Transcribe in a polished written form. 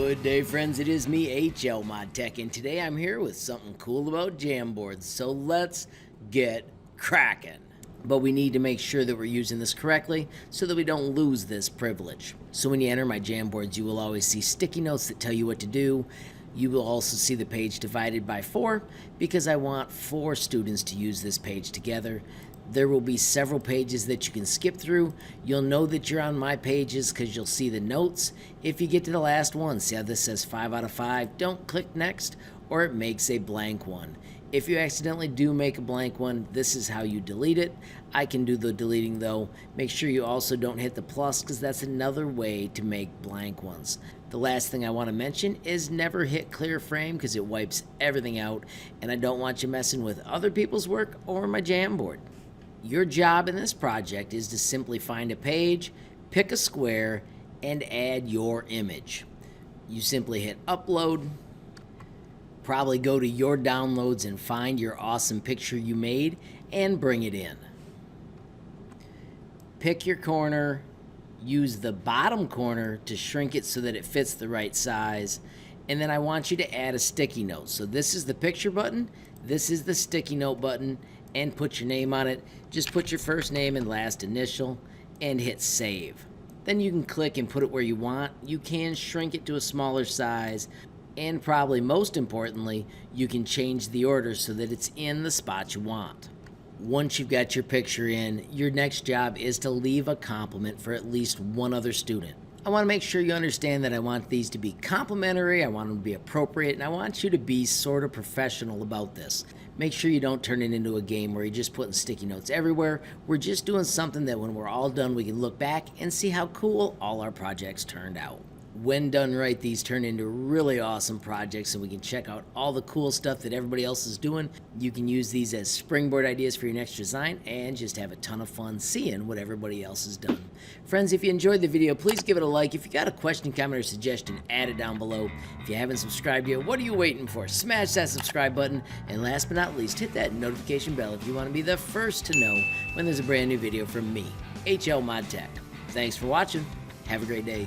Good day, friends. It is me, HLModTech, and today I'm here with something cool about Jamboards. So let's get cracking. But we need to make sure that we're using this correctly so that we don't lose this privilege. So when you enter my Jamboards, you will always see sticky notes that tell you what to do. You will also see the page divided by 4 because I want 4 students to use this page together. There will be several pages that you can skip through. You'll know that you're on my pages because you'll see the notes. If you get to the last one, see how this says 5 out of 5, don't click next or it makes a blank one. If you accidentally do make a blank one, this is how you delete it. I can do the deleting though. Make sure you also don't hit the plus because that's another way to make blank ones. The last thing I want to mention is never hit clear frame because it wipes everything out and I don't want you messing with other people's work or my Jamboard. Your job in this project is to simply find a page, pick a square, and add your image. You simply hit upload, probably go to your downloads and find your awesome picture you made and bring it in. Pick your corner, use the bottom corner to shrink it so that it fits the right size, and then I want you to add a sticky note. So this is the picture button, this is the sticky note button, and put your name on it. Just put your first name and last initial and hit save. Then you can click and put it where you want. You can shrink it to a smaller size, and probably most importantly, you can change the order so that it's in the spot you want. Once you've got your picture in, your next job is to leave a compliment for at least one other student. I want to make sure you understand that I want these to be complimentary, I want them to be appropriate, and I want you to be sort of professional about this. Make sure you don't turn it into a game where you're just putting sticky notes everywhere. We're just doing something that when we're all done, we can look back and see how cool all our projects turned out. When done right, these turn into really awesome projects and we can check out all the cool stuff that everybody else is doing. You can use these as springboard ideas for your next design and just have a ton of fun seeing what everybody else has done. Friends, if you enjoyed the video, please give it a like. If you got a question, comment, or suggestion, add it down below. If you haven't subscribed yet, what are you waiting for? Smash that subscribe button. And last but not least, hit that notification bell if you want to be the first to know when there's a brand new video from me, HLModTech. Thanks for watching. Have a great day.